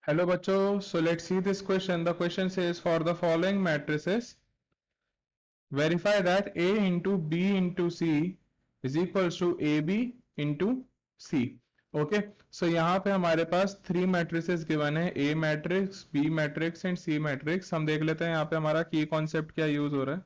Hello बच्चों, so let's see this question. The question says for the following matrices, verify that A into B into C is equals to AB into C. Okay, so यहाँ पे हमारे पास 3 matrices given है, A matrix, B matrix and C matrix. हम देख लेते हैं यहाँ पे हमारा की कॉन्सेप्ट क्या यूज हो रहा है.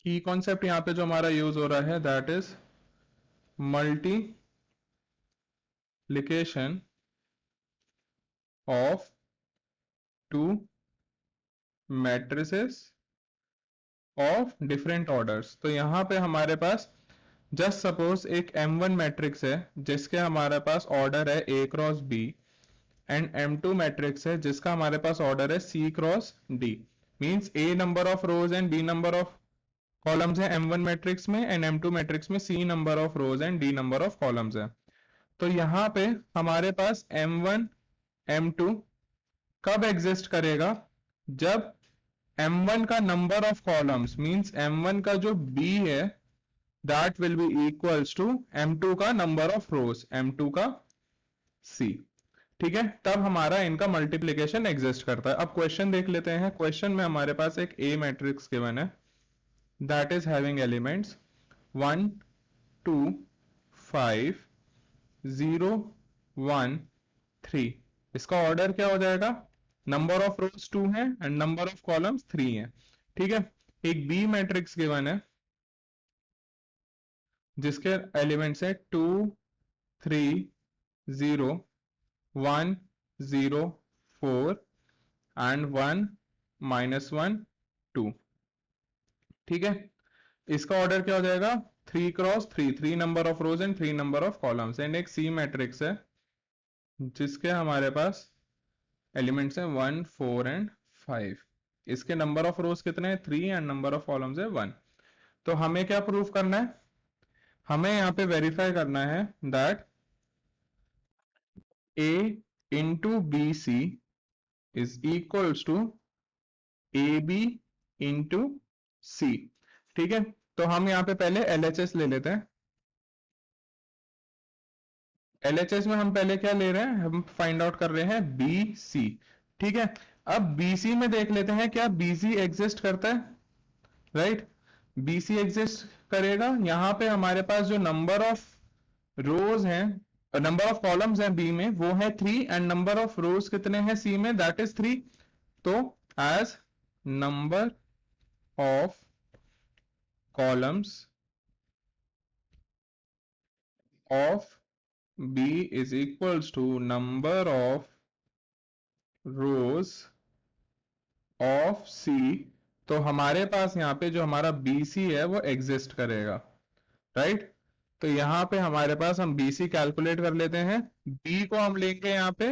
की कॉन्सेप्ट यहाँ पे जो हमारा यूज हो रहा है that is multiplication of two matrices of different orders. तो यहाँ पे हमारे पास जस्ट सपोज एक M1 मैट्रिक्स है जिसके हमारे पास ऑर्डर है A cross B and M2 matrix है जिसका हमारे पास ऑर्डर है C cross D. Means A number of rose and B number of columns है M1 मैट्रिक्स में एंड M2 मैट्रिक्स में C number of rose and D number of columns है. तो यहाँ पे हमारे पास M1 M2 कब एग्जिस्ट करेगा? जब M1 का number of columns means M1 का जो B है that will be equals to M2 का नंबर ऑफ रोज, M2 का C. ठीक है, तब हमारा इनका मल्टीप्लिकेशन एग्जिस्ट करता है. अब क्वेश्चन देख लेते हैं. क्वेश्चन में हमारे पास एक A मैट्रिक्स गिवन है दैट इज हैविंग एलिमेंट्स 1 2 5 0 1 3. इसका ऑर्डर क्या हो जाएगा? नंबर ऑफ रोज 2 है एंड नंबर ऑफ कॉलम्स 3 है. ठीक है, एक बी मैट्रिक्स गिवन है जिसके एलिमेंट्स है 2 3 0 1 0 4 एंड 1 -1 2. ठीक है, इसका ऑर्डर क्या हो जाएगा? 3 cross 3, 3 number of rose and 3 number of columns. And एक सी मैट्रिक्स है जिसके हमारे पास एलिमेंट्स हैं 1 4 एंड 5. इसके नंबर ऑफ रोज कितने हैं? 3 एंड नंबर ऑफ कॉलम्स है 1. तो हमें क्या प्रूफ करना है? हमें यहाँ पे वेरीफाई करना है that A into BC is equals to AB into C. ठीक है, तो हम यहाँ पे पहले LHS ले लेते हैं. LHS में हम पहले क्या ले रहे हैं? हम फाइंड आउट कर रहे हैं BC. ठीक है, अब BC में देख लेते हैं क्या BC एग्जिस्ट करता है. राइट, BC एग्जिस्ट करेगा. यहाँ पे हमारे पास जो नंबर ऑफ रोज हैं, नंबर ऑफ कॉलम्स हैं B में वो है 3 एंड नंबर ऑफ रोज कितने हैं C में? That is 3. तो as number of columns of B is equals to number of rows of C. तो हमारे पास यहाँ पे जो हमारा BC है वो एग्जिस्ट करेगा. राइट, तो यहाँ पे हमारे पास हम BC कैलकुलेट कर लेते हैं. B को हम लेंगे यहाँ पे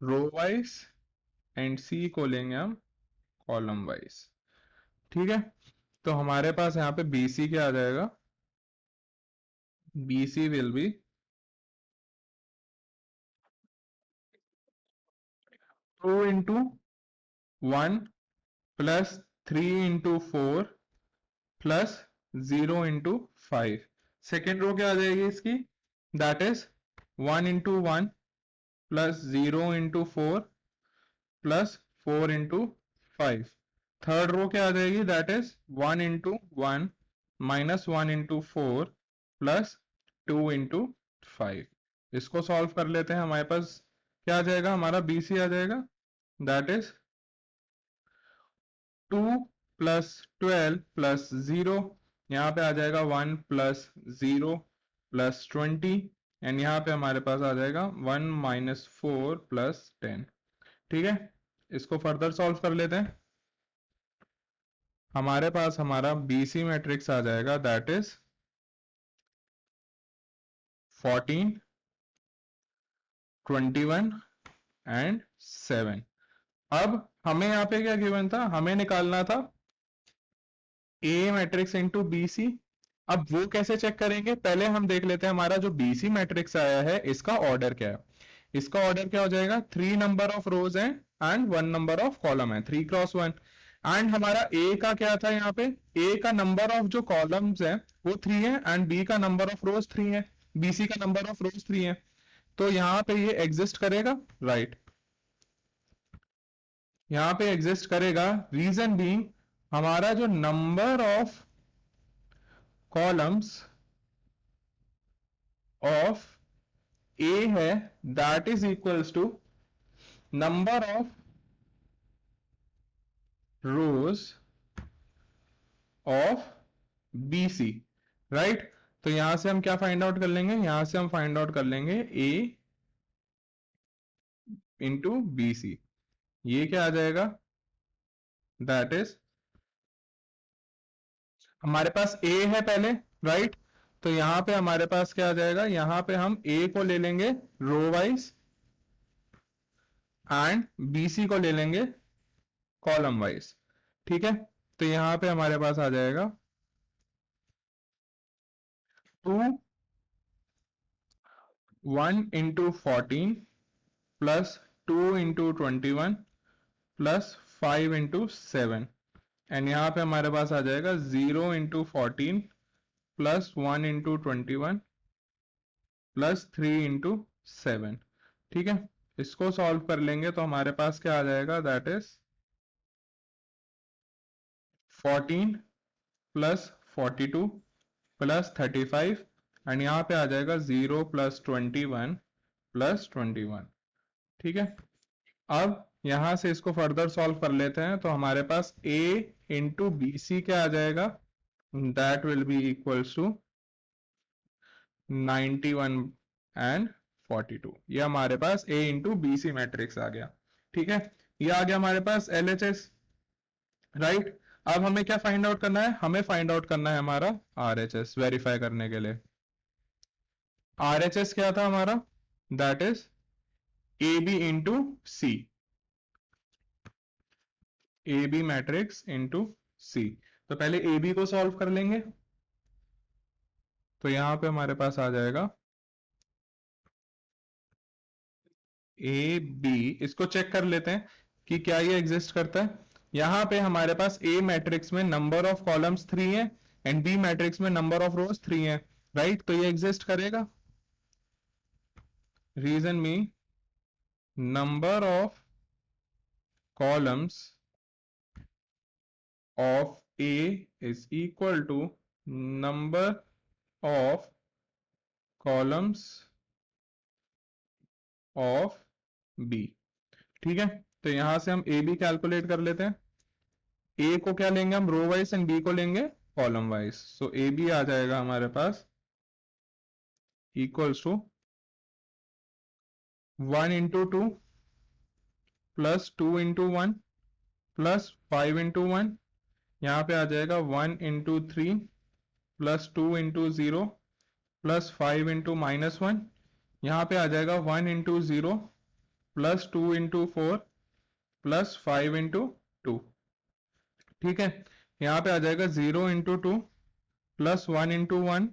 रो वाइज एंड C को लेंगे हम कॉलम वाइज. ठीक है, तो हमारे पास यहाँ पे BC क्या आ जाएगा? BC will be 2 into 1 plus 3 into 4 plus 0 into 5. Second row क्या आ जाएगी इसकी? That is 1 into 1 plus 0 into 4 plus 4 into 5. Third row क्या आ जाएगी? That is 1 into 1 minus 1 into 4 plus 2 into 5. इसको सॉल्व कर लेते हैं. हमारे पास क्या आ जाएगा? हमारा BC आ जाएगा दैट इज 2 plus 12 plus 0. यहाँ पे आ जाएगा 1 plus 0 plus 20 एंड यहाँ पे हमारे पास आ जाएगा 1 minus 4 plus 10. ठीक है, इसको फर्दर सॉल्व कर लेते हैं. हमारे पास हमारा BC मैट्रिक्स आ जाएगा दैट इज 14 21 एंड 7. अब हमें यहाँ पे क्या गिवन था? हमें निकालना था A मैट्रिक्स इंटू BC. अब वो कैसे चेक करेंगे? पहले हम देख लेते हैं हमारा जो BC मैट्रिक्स आया है इसका ऑर्डर क्या है. इसका ऑर्डर क्या हो जाएगा? 3 नंबर ऑफ रोज है एंड 1 नंबर ऑफ कॉलम है, 3 क्रॉस 1. एंड हमारा A का क्या था? यहाँ पे A का नंबर ऑफ जो कॉलम्स है वो 3 है एंड B का नंबर ऑफ रोज 3 है. BC का नंबर ऑफ रोज 3 है, तो यहाँ पे ये एग्जिस्ट करेगा, राइट, यहाँ पे एग्जिस्ट करेगा। रीजन बीइंग हमारा जो number of columns of A है that is equals to number of rows of BC, right. तो यहां से हम क्या फाइंड आउट कर लेंगे, यहां से हम फाइंड आउट कर लेंगे A इंटू BC। ये क्या आ जाएगा, दैट इज हमारे पास A है पहले, राइट। तो यहां पे हमारे पास क्या आ जाएगा, यहां पे हम A को ले लेंगे रो वाइज एंड BC को ले लेंगे कॉलम वाइज, ठीक है। तो यहां पे हमारे पास आ जाएगा 2 1 into 14 plus 2 into 21 plus 5 into 7, and यहाँ पे हमारे पास आ जाएगा 0 into 14 plus 1 into 21 plus 3 into 7, ठीक है। इसको सॉल्व कर लेंगे तो हमारे पास क्या आ जाएगा, that is 14 plus 42 plus 35, and यहाँ पे आ जाएगा 0 प्लस 21 प्लस 21, ठीक है। अब यहां से इसको फर्दर सॉल्व कर लेते हैं, तो हमारे पास A इंटू BC क्या आ जाएगा, that will be equals to 91 and 42। ये हमारे पास A इंटू BC मैट्रिक्स आ गया, ठीक है। ये आ गया हमारे पास LHS, राइट। अब हमें क्या फाइंड आउट करना है, हमें फाइंड आउट करना है हमारा RHS वेरीफाई करने के लिए। RHS क्या था हमारा, that is AB into C, AB matrix into C। तो पहले AB को सॉल्व कर लेंगे, तो यहां पे हमारे पास आ जाएगा AB। इसको चेक कर लेते हैं कि क्या ये एग्जिस्ट करता है। यहां पे हमारे पास A मैट्रिक्स में नंबर ऑफ कॉलम्स 3 है एंड B मैट्रिक्स में नंबर ऑफ रोज 3 है, राइट। तो ये एग्जिस्ट करेगा। रीजन में number of columns of A is equal to number of columns of B, ठीक है। तो यहां से हम A B कैलकुलेट कर लेते हैं। A को क्या लेंगे हम, रो वाइज, एंड B को लेंगे column wise. So A B आ जाएगा हमारे पास equals to 1 into 2 plus 2 into 1 plus 5 into 1, यहाँ पे आ जाएगा 1 into 3 plus 2 into 0 plus 5 into -1, यहाँ पे आ जाएगा 1 into 0 plus 2 into 4 plus 5 into 2, ठीक है। यहाँ पे आ जाएगा 0 into 2 plus 1 into 1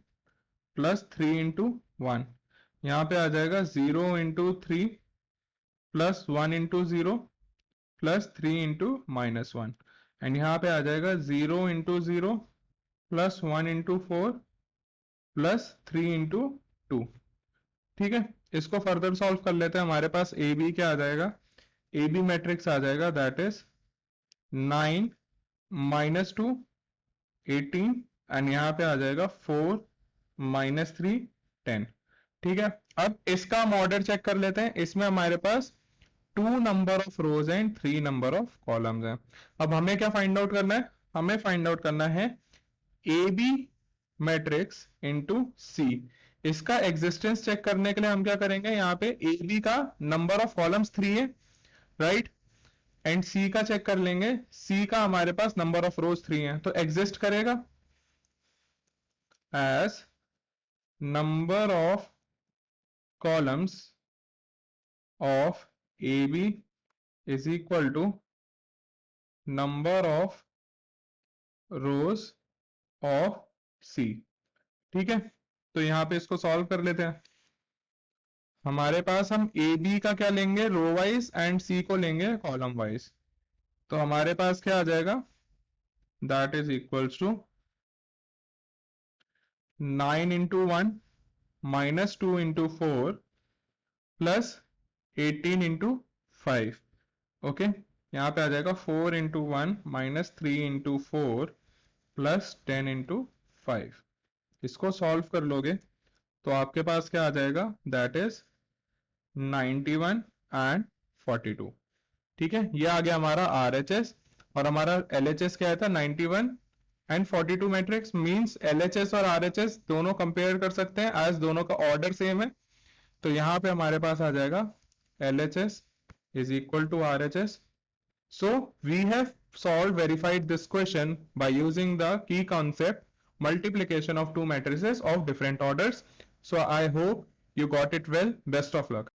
plus 3 into 1, यहाँ पे आ जाएगा 0 into 3 plus 1 into 0 plus 3 into -1, and यहाँ पे आ जाएगा 0 into 0 plus 1 into 4 plus 3 into 2, ठीक है। इसको फर्दर सॉल्व कर लेते हैं। हमारे पास ए बी क्या आ जाएगा, ए बी मैट्रिक्स आ जाएगा दैट इज 9 -2 18, एंड यहाँ पे आ जाएगा 4 -3 10, ठीक है। अब इसका हम ऑर्डर चेक कर लेते हैं। इसमें हमारे पास 2 number of rose and 3 number of columns हैं। अब हमें क्या फाइंड आउट करना है, हमें फाइंड आउट करना है ए बी मैट्रिक्स इंटू सी। इसका एग्जिस्टेंस चेक करने के लिए हम क्या करेंगे, यहाँ पे ए बी का नंबर ऑफ कॉलम्स 3 है, राइट, एंड सी का चेक कर लेंगे। सी का हमारे पास नंबर ऑफ रोज 3 है, तो एग्जिस्ट करेगा as number of columns of a b is equal to number of rows of c, ठीक है। तो यहां पे इसको सॉल्व कर लेते हैं। हमारे पास हम ए बी का क्या लेंगे, रो वाइज, एंड सी को लेंगे कॉलम वाइज। तो हमारे पास क्या आ जाएगा, that is equals to 9 into 1 -2 into 4 plus 18 into 5। Okay, यहाँ पे आ जाएगा 4 into 1 minus 3 into 4 plus 10 into 5। इसको सॉल्व कर लोगे तो आपके पास क्या आ जाएगा, दैट इज 91 एंड 42। ठीक है, ये आ गया हमारा RHS और हमारा LHS क्या था, 91 एंड 42 मैट्रिक्स। मींस LHS और RHS दोनों कंपेयर कर सकते हैं एज दोनों का ऑर्डर सेम है। तो यहाँ पे हमारे पास आ जाएगा LHS is equal to RHS. So we have verified this question by using the key concept multiplication of two matrices of different orders. So I hope you got it well. Best of luck.